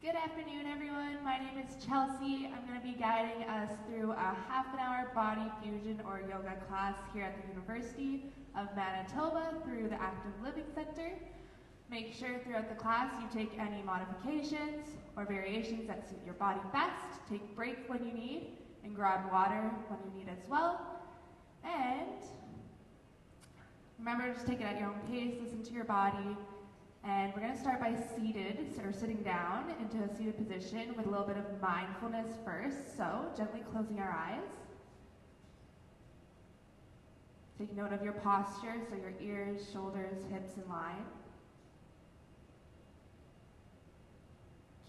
Good afternoon, everyone. My name is Chelsea. I'm going to be guiding us through a half-an-hour body fusion or yoga class here at the University of Manitoba through the Active Living Center. Make sure throughout the class you take any modifications or variations that suit your body best. Take breaks when you need and grab water when you need as well. And remember, just take it at your own pace, listen to your body. And we're going to start by sitting down into a seated position with a little bit of mindfulness first. So gently closing our eyes. Take note of your posture, so your ears, shoulders, hips in line.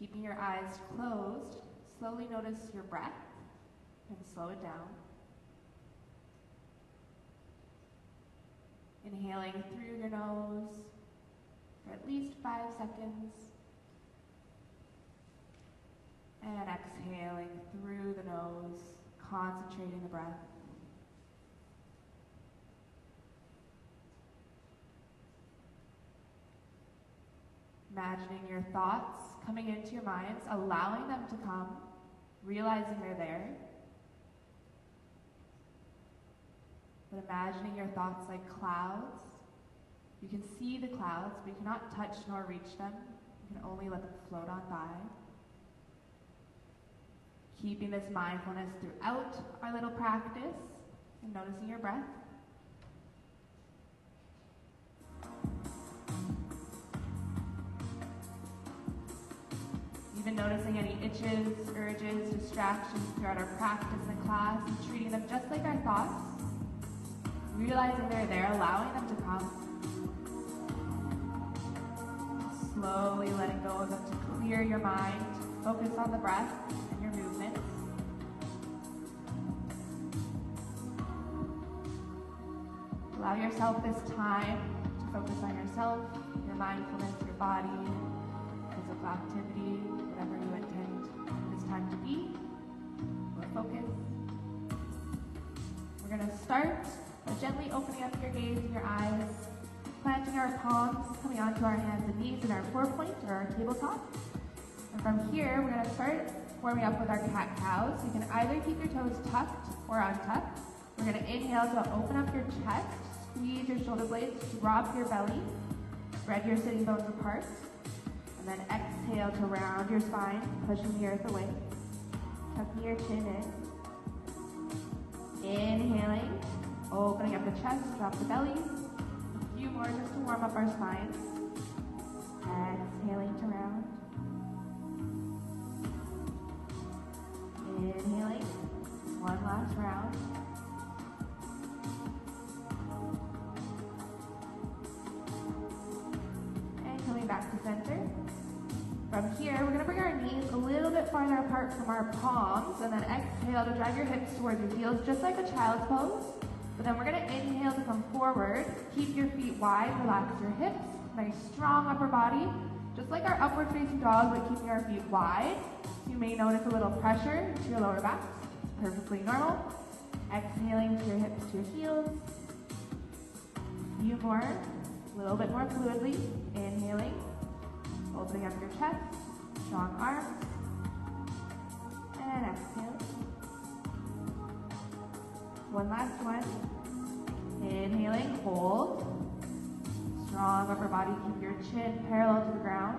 Keeping your eyes closed, slowly notice your breath and slow it down. Inhaling through your nose for at least 5 seconds. And exhaling through the nose, concentrating the breath. Imagining your thoughts coming into your minds, allowing them to come, realizing they're there. But imagining your thoughts like clouds. You can see the clouds, but you cannot touch nor reach them. You can only let them float on by. Keeping this mindfulness throughout our little practice and noticing your breath. Even noticing any itches, urges, distractions throughout our practice and class, and treating them just like our thoughts. Realizing they're there, allowing them to come. Slowly letting go of them to clear your mind. Focus on the breath and your movements. Allow yourself this time to focus on yourself, your mindfulness, your body, physical activity, whatever you intend this time to be, or focus. We're going to start by gently opening up your gaze and your eyes, planting our palms, coming onto our hands and knees in our 4-point or our tabletop. And from here, we're going to start warming up with our cat-cows. You can either keep your toes tucked or untucked. We're going to inhale to open up your chest, squeeze your shoulder blades, drop your belly, spread your sitting bones apart, and then exhale to round your spine, pushing the earth away, tucking your chin in. Inhaling, opening up the chest, drop the belly. A few more just to warm up our spines. Exhaling to round. Inhaling, one last round. And coming back to center. From here, we're going to bring our knees a little bit farther apart from our palms, and then exhale to drive your hips towards your heels, just like a child's pose. But then we're going to inhale to come forward, keep your feet wide, relax your hips, nice strong upper body, just like our upward facing dog, but keeping our feet wide. You may notice a little pressure to your lower backs. It's perfectly normal. Exhaling to your hips to your heels. A few more, a little bit more fluidly. Inhaling, opening up your chest, strong arms, and exhale. One last one. Inhaling, hold. Strong upper body, keep your chin parallel to the ground.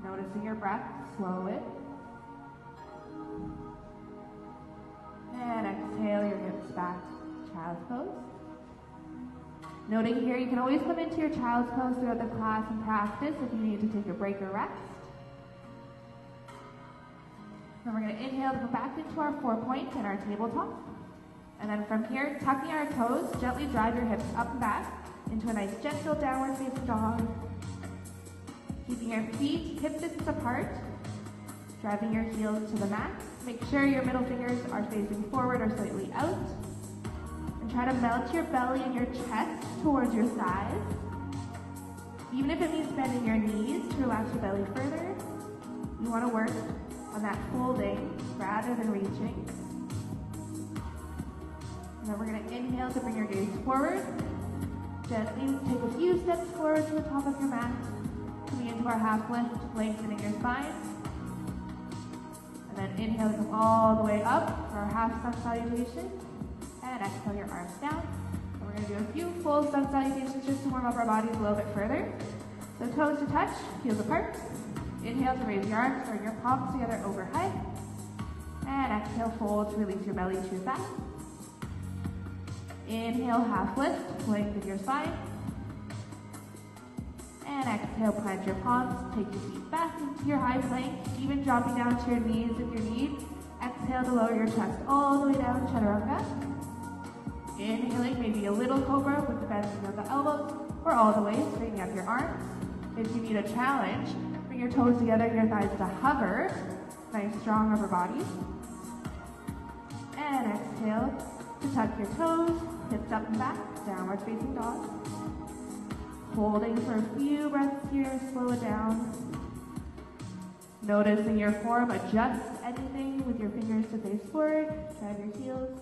Noticing your breath, slow it. And exhale your hips back, child's pose. Noting here, you can always come into your child's pose throughout the class and practice if you need to take a break or rest. Then we're going to inhale to go back into our 4-point and our tabletop. And then from here, tucking our toes, gently drive your hips up and back into a nice gentle downward facing dog. Keeping your feet hip distance apart, driving your heels to the mat. Make sure your middle fingers are facing forward or slightly out. And try to melt your belly and your chest towards your thighs. Even if it means bending your knees to relax your belly further, you want to work on that folding rather than reaching. And then we're going to inhale to bring your gaze forward. Gently take a few steps forward to the top of your mat. Coming into for a half lift, lengthening your spine. And then inhale to come all the way up for our half sun salutation. And exhale your arms down. And we're going to do a few full sun salutations just to warm up our bodies a little bit further. So toes to touch, heels apart. Inhale to raise your arms, bring your palms together overhead. And exhale, fold to release your belly to your back. Inhale, half lift, lengthen your spine. And exhale, plant your palms, take your feet back into your high plank, even dropping down to your knees if you need. Exhale to lower your chest all the way down, chaturanga. Inhaling, maybe a little cobra with the bending of the elbows, or all the way, straightening up your arms. If you need a challenge, bring your toes together, your thighs to hover. Nice, strong upper body. And exhale to tuck your toes, hips up and back, downward facing dog. Holding for a few breaths here, slow it down. Noticing your form, adjust anything with your fingers to face forward, drive your heels.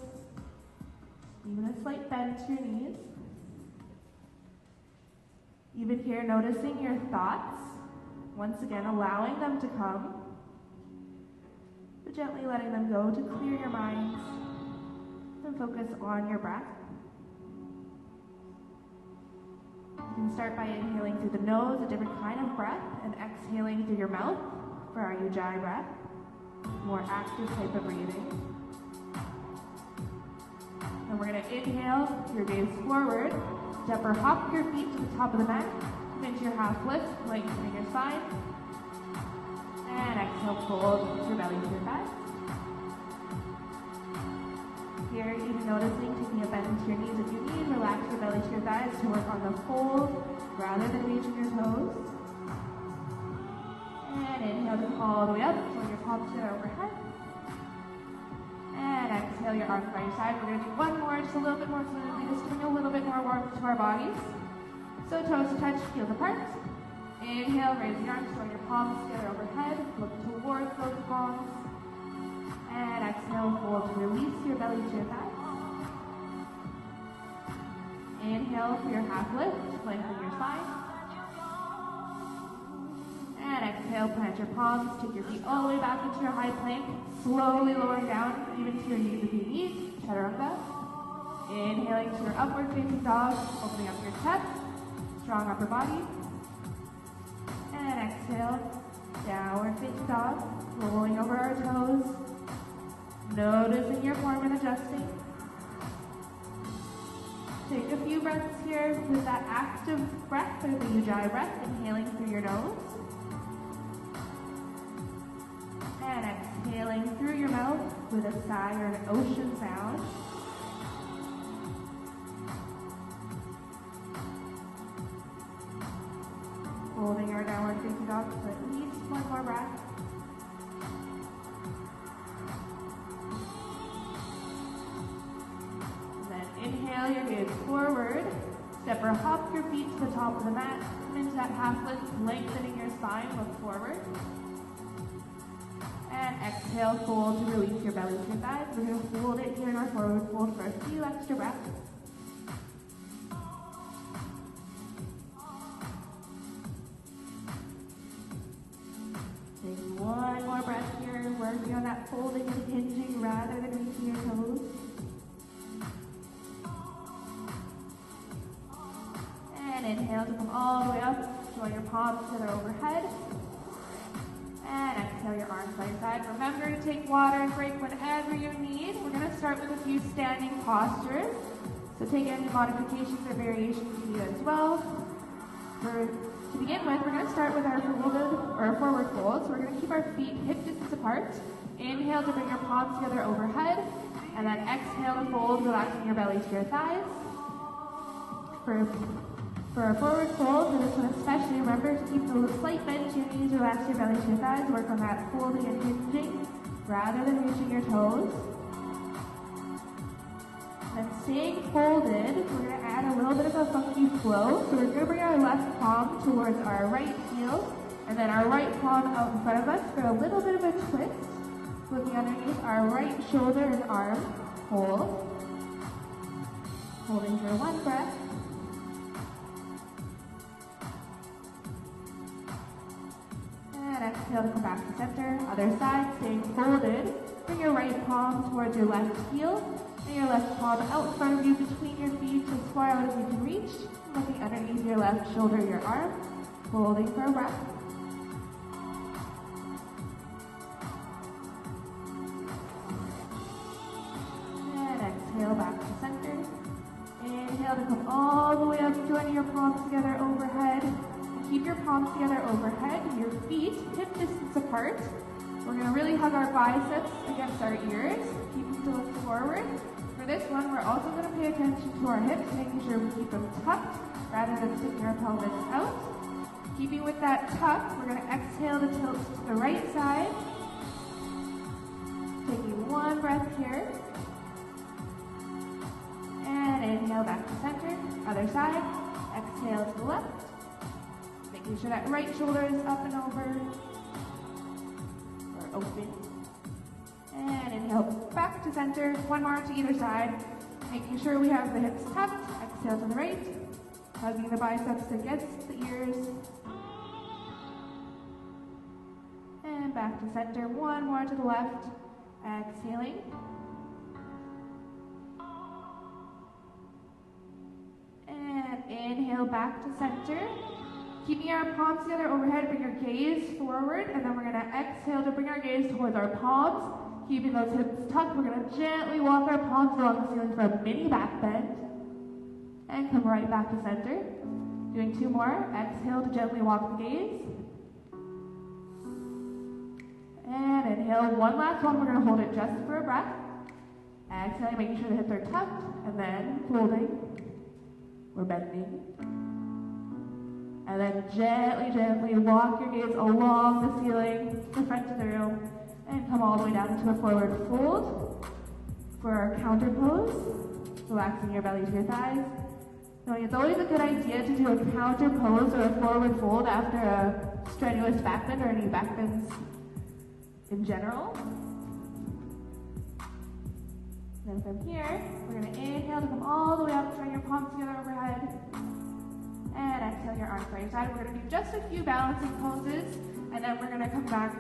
Even a slight bend to your knees. Even here, noticing your thoughts. Once again, allowing them to come, but gently letting them go to clear your mind and focus on your breath. You can start by inhaling through the nose, a different kind of breath, and exhaling through your mouth for our Ujjayi breath, more active type of breathing. And we're going to inhale your gaze forward, step or hop your feet to the top of the mat, come into your half lift, lengthening your spine, and exhale, fold your belly to your thighs. Here, even noticing, taking a bend into your knees if you need, relax your belly to your thighs to work on the fold rather than reaching your toes. And inhale to come all the way up, pull your palms together overhead. And exhale your arms by your side. We're going to do one more, just a little bit more fluidly, just to bring a little bit more warmth to our bodies. So toes to touch, heels apart. Inhale, raise your arms, draw your palms together overhead. Look towards those palms. And exhale, fold to release your belly to your thighs. Inhale for your half lift, lengthen your spine. And exhale, plant your palms, take your feet all the way back into your high plank. Slowly lowering down, even to your knees if you need, chaturanga. Inhaling to your upward facing dog, opening up your chest, strong upper body. And exhale, downward facing dog, rolling over our toes. Noticing your form and adjusting. Take a few breaths here with that active breath, or the Ujjayi breath, inhaling through your nose. And exhaling through your mouth with a sigh or an ocean sound. Holding our downward facing dog for at least one more breath. Inhale your gaze forward, step or hop your feet to the top of the mat, come into that half lift, lengthening your spine, look forward. And exhale, fold to release your belly to your thighs. We're going to hold it here in our forward fold for a few extra breaths. Take one more breath here, working on that folding and hinging rather than reaching your toes. And inhale to come all the way up, draw your palms together overhead. And exhale your arms by your side. Remember to take water and break whenever you need. We're going to start with a few standing postures. So take any modifications or variations you need as well. To begin with, we're going to start with our forward fold. So we're going to keep our feet hip distance apart. Inhale to bring your palms together overhead. And then exhale to fold, relaxing your belly to your thighs. For our forward fold, for this one especially, remember to keep the slight bend to your knees, relax your belly to your thighs, work on that folding and hinging rather than reaching your toes. Then staying folded, we're going to add a little bit of a funky flow. So we're going to bring our left palm towards our right heel, and then our right palm out in front of us for a little bit of a twist. Looking underneath our right shoulder and arm, hold. Holding for one breath. exhale to come back to center. Other side, staying folded. Bring your right palm towards your left heel, and your left palm out in front of you between your feet as far out as you can reach. Looking underneath your left shoulder, your arm. Holding for a breath. And exhale back to center. Inhale to come all the way up, joining your palms together overhead. Keep your palms together overhead, your feet hip distance apart. We're going to really hug our biceps against our ears, keeping to look forward. For this one, we're also going to pay attention to our hips, making sure we keep them tucked rather than sticking our pelvis out. Keeping with that tuck, we're going to exhale to tilt to the right side. Taking one breath here. And inhale back to center. Other side. Exhale to the left. Making sure that right shoulder is up and over. Or open. And inhale back to center. One more to either side. Making sure we have the hips tucked. Exhale to the right. Hugging the biceps against the ears. And back to center. One more to the left. Exhaling. And inhale back to center. Keeping our palms together overhead, bring your gaze forward, and then we're going to exhale to bring our gaze towards our palms. Keeping those hips tucked, we're going to gently walk our palms along the ceiling for a mini back bend. And come right back to center. Doing two more. Exhale to gently walk the gaze. And inhale one last one. We're going to hold it just for a breath. Exhaling, making sure the hips are tucked, and then folding. We're bending. And then gently walk your gaze along the ceiling, the front of the room, and come all the way down to a forward fold for our counter pose, relaxing your belly to your thighs. Knowing it's always a good idea to do a counter pose or a forward fold after a strenuous back bend or any back bends in general. Then from here, we're going to inhale to come all the way up, join your palms together overhead. And exhale your arms by your side. We're going to do just a few balancing poses, and then we're going to come back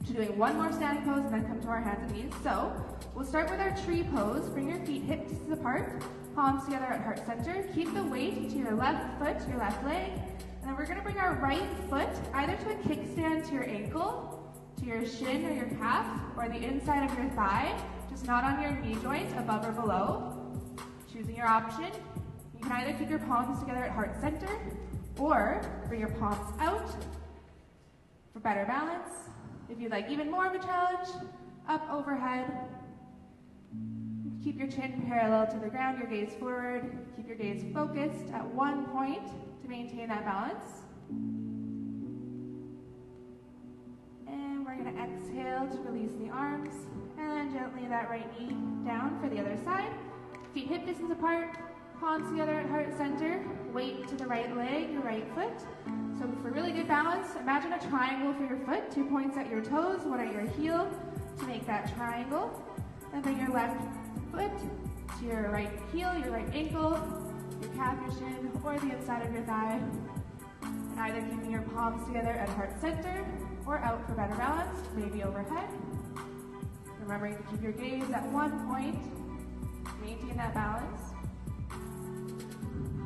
to doing one more standing pose, and then come to our hands and knees. So we'll start with our tree pose. Bring your feet hip distance apart, palms together at heart center. Keep the weight to your left foot, your left leg, and then we're going to bring our right foot either to a kickstand to your ankle, to your shin or your calf, or the inside of your thigh, just not on your knee joint, above or below. Choosing your option. You can either keep your palms together at heart center, or bring your palms out for better balance. If you'd like even more of a challenge, up overhead. Keep your chin parallel to the ground, your gaze forward. Keep your gaze focused at one point to maintain that balance. And we're going to exhale to release the arms, and gently that right knee down for the other side. Feet hip distance apart, palms together at heart center, weight to the right leg, your right foot. So for really good balance, imagine a triangle for your foot, 2 points at your toes, one at your heel to make that triangle. And bring your left foot to your right heel, your right ankle, your calf, your shin, or the inside of your thigh. And either keeping your palms together at heart center or out for better balance, maybe overhead. Remembering to keep your gaze at one point, maintain that balance.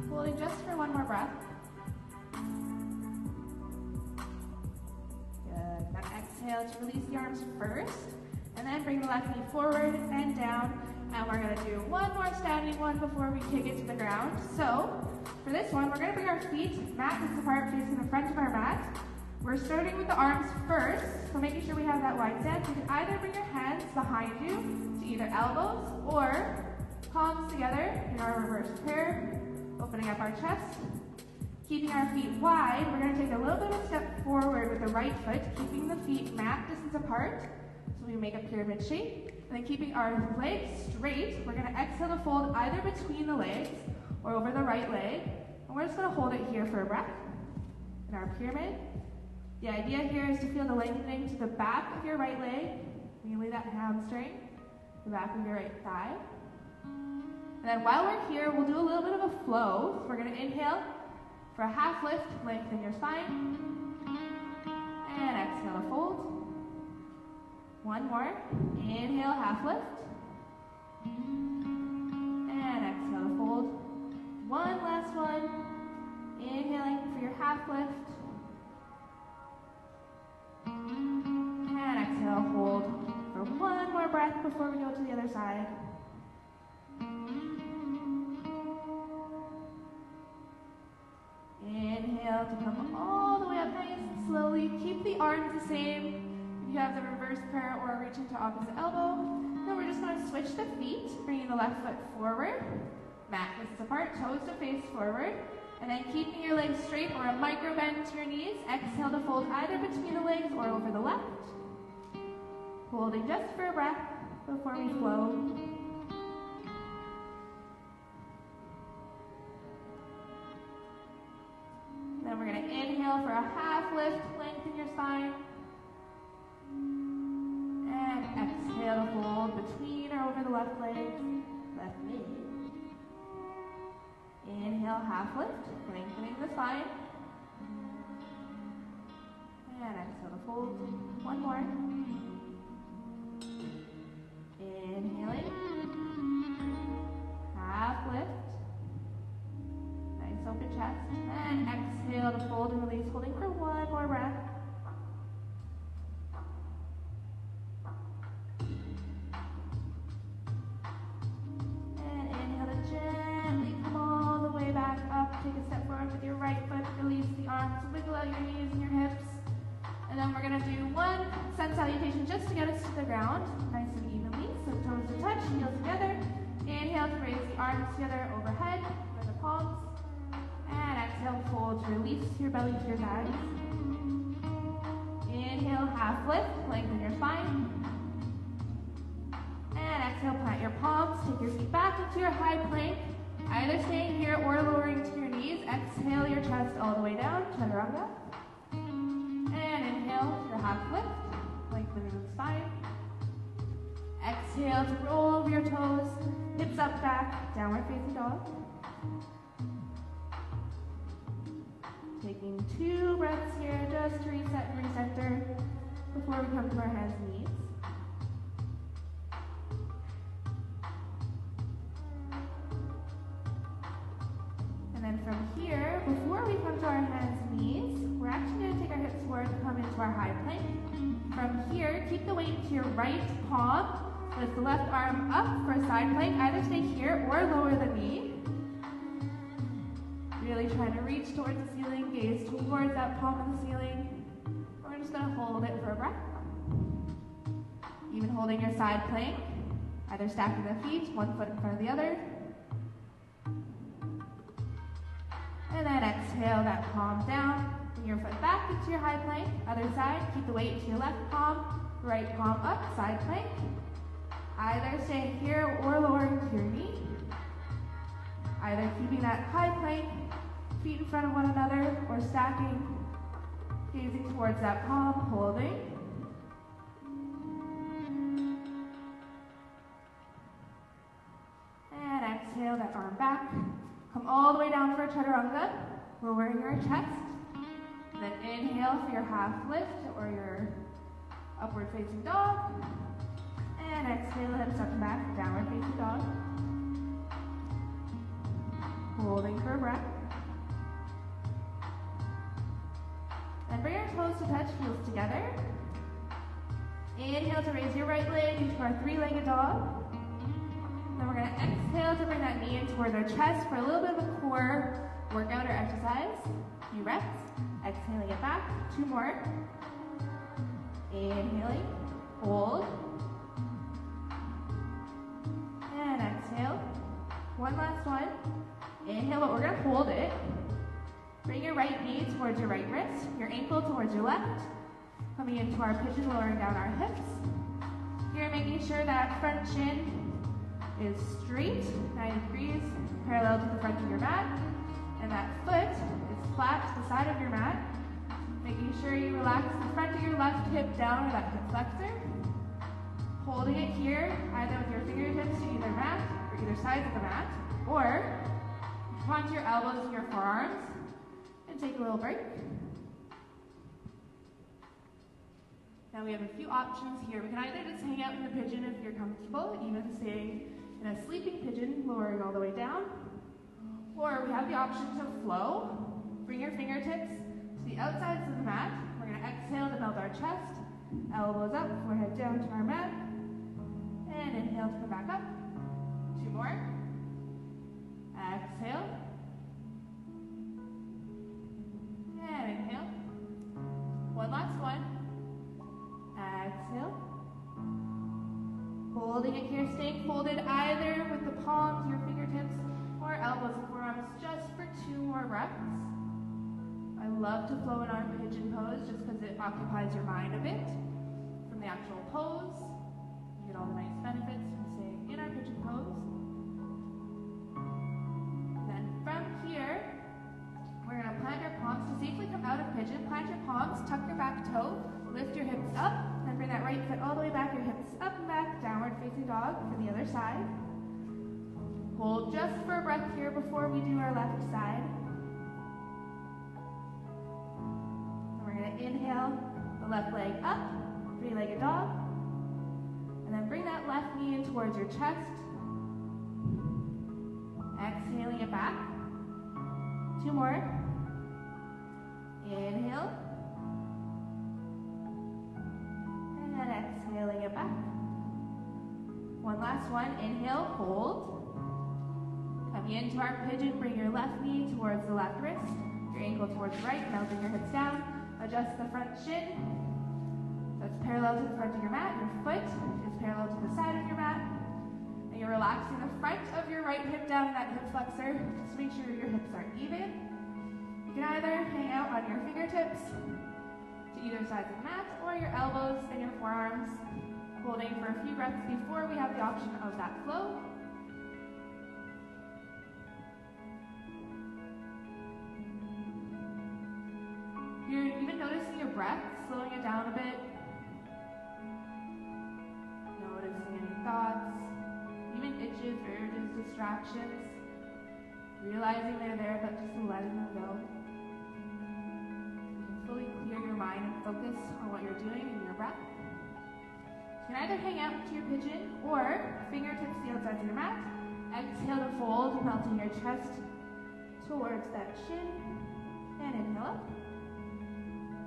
Holding just for one more breath. Good. Then exhale to release the arms first, and then bring the left knee forward and down. And we're going to do one more standing one before we kick it to the ground. So for this one, we're going to bring our feet mat distance apart, facing the front of our mat. We're starting with the arms first, so making sure we have that wide stance. You can either bring your hands behind you to either elbows or palms together in our reverse prayer, opening up our chest. Keeping our feet wide, we're going to take a little bit of a step forward with the right foot, keeping the feet mat distance apart, so we make a pyramid shape. And then keeping our legs straight, we're going to exhale to fold either between the legs or over the right leg. And we're just going to hold it here for a breath in our pyramid. The idea here is to feel the lengthening to the back of your right leg, mainly that hamstring, the back of your right thigh. And then while we're here, we'll do a little bit of a flow. So we're going to inhale for a half lift, lengthen your spine. And exhale to fold. One more. Inhale, half lift. And exhale to fold. One last one. Inhaling for your half lift. And exhale, hold for one more breath before we go to the other side. Inhale to come all the way up nice and slowly. Keep the arms the same. If you have the reverse prayer or reach into opposite elbow. Then we're just going to switch the feet, bringing the left foot forward. Mat wrists apart, toes to face forward. And then keeping your legs straight or a micro bend to your knees. Exhale to fold either between the legs or over the left. Holding just for a breath before we flow. Then we're going to inhale for a half lift, lengthen your spine. And exhale to fold between or over the left leg, left knee. Inhale, half lift, lengthening the spine. And exhale to fold. One more. Inhaling. Half lift. Nice open chest. And exhale to fold and release, holding for one more breath. And inhale to gently come all the way back up. Take a step forward with your right foot. Release the arms. Wiggle out your knees and your hips. And then we're going to do one sun salutation just to get us to the ground. Nice and evenly. So toes to touch, heels together. Inhale to raise the arms together overhead with the palms. And exhale, fold to release your belly to your thighs. Inhale, half lift, lengthen your spine. And exhale, plant your palms, take your feet back into your high plank, either staying here or lowering to your knees. Exhale your chest all the way down, chaturanga. And inhale to your half lift, lengthening the spine. Exhale to roll over your toes, hips up, back, downward facing dog. Taking 2 breaths here just to reset and recenter before we come to our hands and knees. And then from here, before we come to our hands and knees, we're actually going to take our hips forward and come into our high plank. From here, keep the weight to your right palm. Lift the left arm up for a side plank. Either stay here or lower the knee. Really trying to reach towards the ceiling, gaze towards that palm of the ceiling. We're just going to hold it for a breath. Even holding your side plank, either stacking the feet, one foot in front of the other. And then exhale that palm down. Bring your foot back into your high plank. Other side, keep the weight to your left palm, right palm up, side plank. Either staying here or lowering to your knee. Either keeping that high plank, feet in front of one another, or stacking, gazing towards that palm, holding. And exhale that arm back. Come all the way down for a chaturanga, lowering your chest. Then inhale for your half lift or your upward facing dog. And exhale, hips up and back, downward facing dog. Holding for a breath. And bring your toes to touch, heels together. Inhale to raise your right leg into our 3-legged dog. Then we're going to exhale to bring that knee in towards our chest for a little bit of a core workout or exercise. A few reps. Exhaling it back. 2 more. Inhaling. Hold. And exhale. One last one. Inhale, but we're going to hold it. Bring your right knee towards your right wrist, your ankle towards your left. Coming into our pigeon, lowering down our hips. Here, making sure that front shin is straight, 90 degrees, parallel to the front of your mat. And that foot is flat to the side of your mat. Making sure you relax the front of your left hip down or that hip flexor. Holding it here, either with your fingertips to either mat or either sides of the mat, or come onto your elbows and your forearms and take a little break. Now we have a few options here. We can either just hang out in the pigeon if you're comfortable, even staying in a sleeping pigeon, lowering all the way down. Or we have the option to flow. Bring your fingertips to the outsides of the mat. We're going to exhale to melt our chest. Elbows up, forehead down to our mat. And inhale to come back up. 2 more. Exhale. And inhale. One last one. Exhale. Holding it here, staying folded either with the palms, your fingertips, or elbows and forearms just for 2 more breaths. I love to flow in our pigeon pose just because it occupies your mind a bit from the actual pose. You get all the nice benefits from staying in our pigeon pose. Then from here, we're going to plant our palms to safely come out of pigeon. Plant your palms, tuck your back toe, lift your hips up, and bring that right foot all the way back, your hips up and back, downward facing dog for the other side. Hold just for a breath here before we do our left side. And we're going to inhale the left leg up, 3-legged dog. And then bring that left knee in towards your chest. Exhaling it back. 2 more. Inhale. And exhaling it back. One last one. Inhale, hold. Coming into our pigeon, bring your left knee towards the left wrist, your ankle towards the right, melting your hips down. Adjust the front shin. That's parallel to the front of your mat. Your foot is parallel to the side of your mat. And you're relaxing the front of your right hip down in that hip flexor. Just make sure your hips are even. You can either hang out on your fingertips to either side of the mat, or your elbows and your forearms, holding for a few breaths before we have the option of that flow. You're even noticing your breath, slowing it down a bit. Noticing any thoughts, even itches, urges, distractions. Realizing they're there, but just letting them go. You can fully clear your mind and focus on what you're doing and your breath. You can either hang out to your pigeon or fingertips to the outsides of your mat. Exhale to fold, melting your chest towards that shin. And inhale up.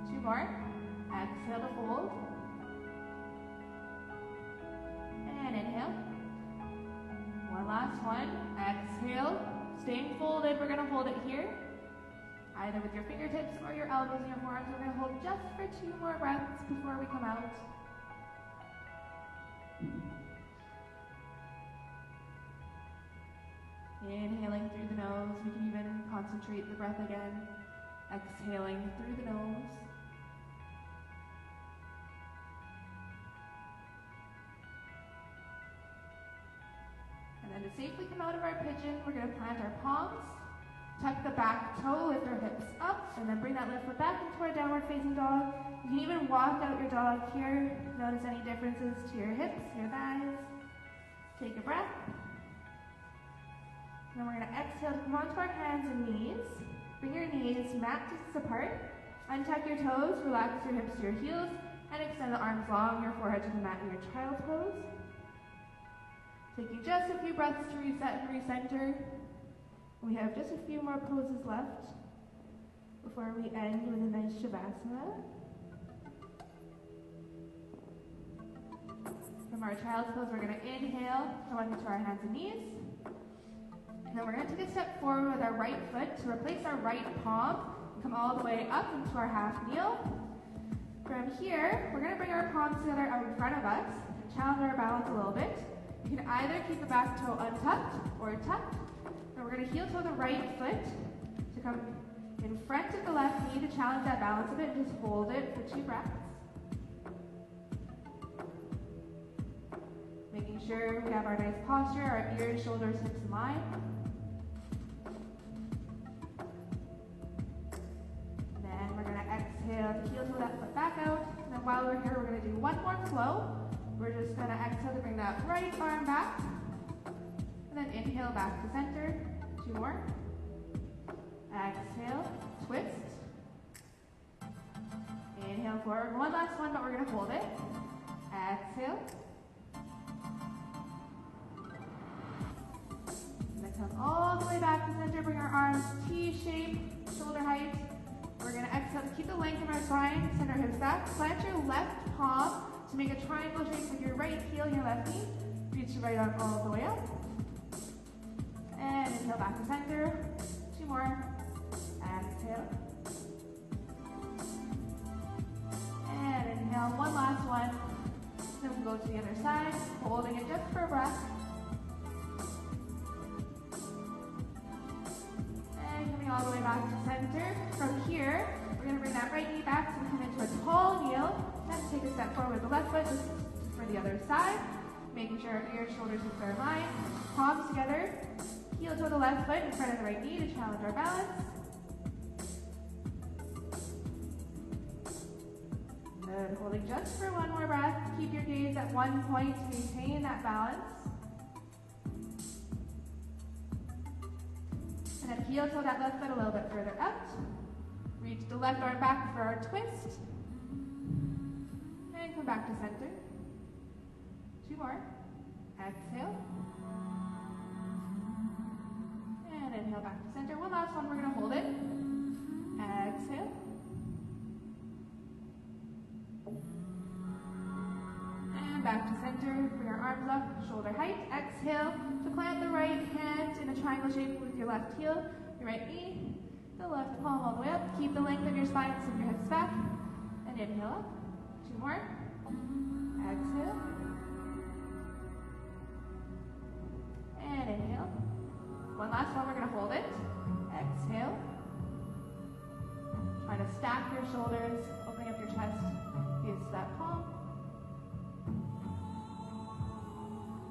2 more. Exhale to fold. And inhale. One last one. Exhale. Staying folded. We're going to hold it here. Either with your fingertips or your elbows and your forearms. We're going to hold just for 2 more breaths before we come out. Inhaling through the nose. We can even concentrate the breath again. Exhaling through the nose. And to safely come out of our pigeon, we're going to plant our palms, tuck the back toe, lift our hips up, and then bring that left foot back into our downward facing dog. You can even walk out your dog here. Notice any differences to your hips, your thighs. Take a breath. And then we're going to exhale to come onto our hands and knees. Bring your knees mat distance apart. Untuck your toes, relax your hips to your heels, and extend the arms long, your forehead to the mat in your child's pose. Taking just a few breaths to reset and recenter. We have just a few more poses left before we end with a nice Shavasana. From our child's pose, we're going to inhale, come onto our hands and knees. And then we're going to take a step forward with our right foot to replace our right palm. Come all the way up into our half kneel. From here, we're going to bring our palms together out in front of us, challenge our balance a little bit. You can either keep the back toe untucked or tucked. And we're going to heel toe the right foot to come in front of the left knee to challenge that balance a bit. Just hold it for 2 breaths. Making sure we have our nice posture, our ears, shoulders, hips in line. Then we're going to exhale to heel toe that foot back out. And then while we're here, we're going to do one more flow. We're just going to exhale to bring that right arm back. And then inhale back to center. 2 more. Exhale, twist. Inhale forward. One last one, but we're gonna hold it. Exhale. And then come all the way back to center. Bring our arms T-shape, shoulder height. We're gonna exhale to keep the length of our spine. Send our hips back. Plant your left palm to make a triangle shape with your right heel and your left knee. Reach your right arm all the way up. And inhale back to center. 2 more. Exhale. And inhale, one last one. Then we'll go to the other side, holding it just for a breath. And coming all the way back to center. From here, we're going to bring that right knee back so we come into a tall kneel. Then take a step forward with the left foot just for the other side. Making sure your shoulders hips are aligned. Palms together. Heel toe the left foot in front of the right knee to challenge our balance. Good. Holding just for one more breath. Keep your gaze at one point to maintain that balance. And then heel toe that left foot a little bit further out. Reach the left arm back for our twist. And come back to center. 2 more. Exhale. And inhale back to center. One last one, we're going to hold it. Exhale. And back to center. Bring our arms up, shoulder height. Exhale to plant the right hand in a triangle shape with your left heel, your right knee, the left palm all the way up. Keep the length of your spine, send your hips back. And inhale up. 2 more. Exhale. And inhale. One last one, we're going to hold it. Exhale. Try to stack your shoulders, opening up your chest, gaze to that palm.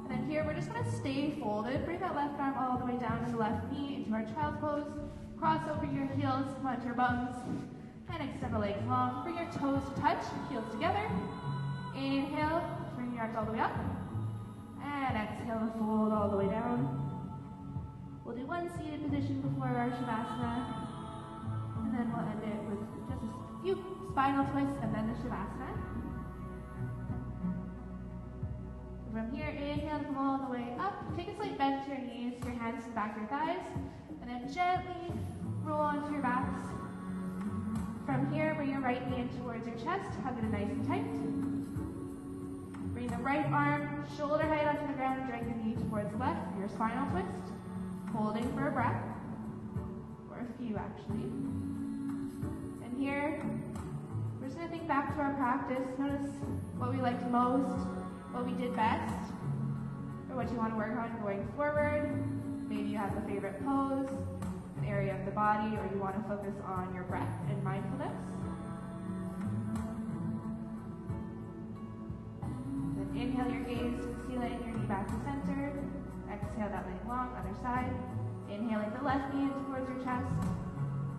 And then here, we're just going to stay folded. Bring that left arm all the way down to the left knee into our child's pose. Cross over your heels, plant your bums, and extend the legs long. Bring your toes to touch, heels together. Inhale, bring your arms all the way up. And exhale to fold all the way down. We'll do one seated position before our Shavasana, and then we'll end it with just a few spinal twists and then the Shavasana. From here, inhale to come all the way up. Take a slight bend to your knees, your hands to the back of your thighs, and then gently roll onto your backs. From here, bring your right knee in towards your chest, hug it nice and tight. Bring the right arm shoulder height onto the ground, drag the knee towards the left for your spinal twist. Holding for a breath, or a few actually. And here, we're just going to think back to our practice. Notice what we liked most, what we did best, or what you want to work on going forward. Maybe you have a favorite pose, an area of the body, or you want to focus on your breath and mindfulness. Then inhale your gaze to the ceiling, your knee back to center. Exhale that leg long, other side. Inhaling the left knee in towards your chest.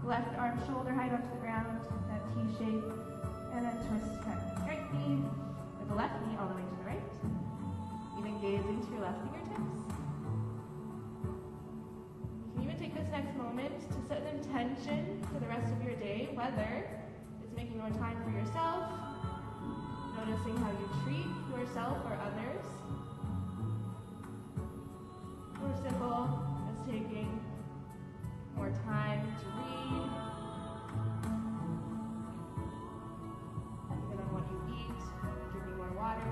Left arm shoulder height onto the ground, that T shape. And then twist the right knee with the left knee all the way to the right. Even gazing to your left fingertips. You can even take this next moment to set an intention for the rest of your day, whether it's making more time for yourself, noticing how you treat yourself or others, or simple as taking more time to read, even on what you eat, drinking more water.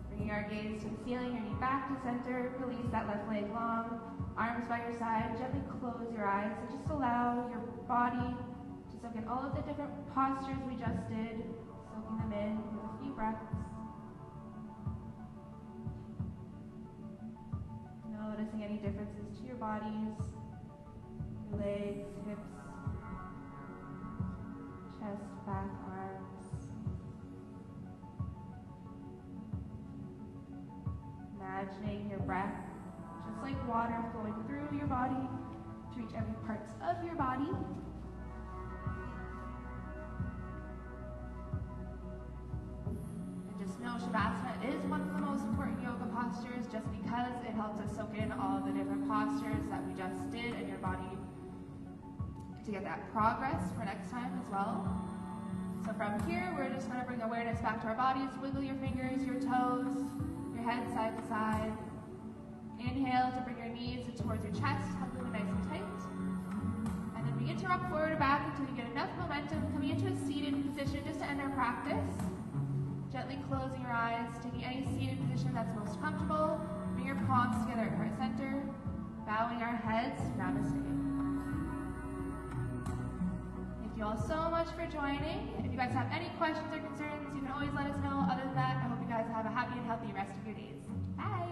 Bringing our gaze to the ceiling, your knee back to center, release that left leg long, arms by your side, gently close your eyes, and just allow your body to soak in all of the different postures we just did, soaking them in with a few breaths. Noticing any differences to your bodies, your legs, hips, chest, back, arms. Imagining your breath just like water flowing through your body to reach every part of your body. No, Shavasana is one of the most important yoga postures just because it helps us soak in all the different postures that we just did and your body to get that progress for next time as well. So from here, we're just going to bring awareness back to our bodies. Wiggle your fingers, your toes, your head side to side. Inhale to bring your knees towards your chest, hug them nice and tight. And then begin to rock forward or back until you get enough momentum, coming into a seated position just to end our practice. Gently closing your eyes, taking any seated position that's most comfortable. Bring your palms together at heart center, bowing our heads, namaste. Thank you all so much for joining. If you guys have any questions or concerns, you can always let us know. Other than that, I hope you guys have a happy and healthy rest of your days. Bye!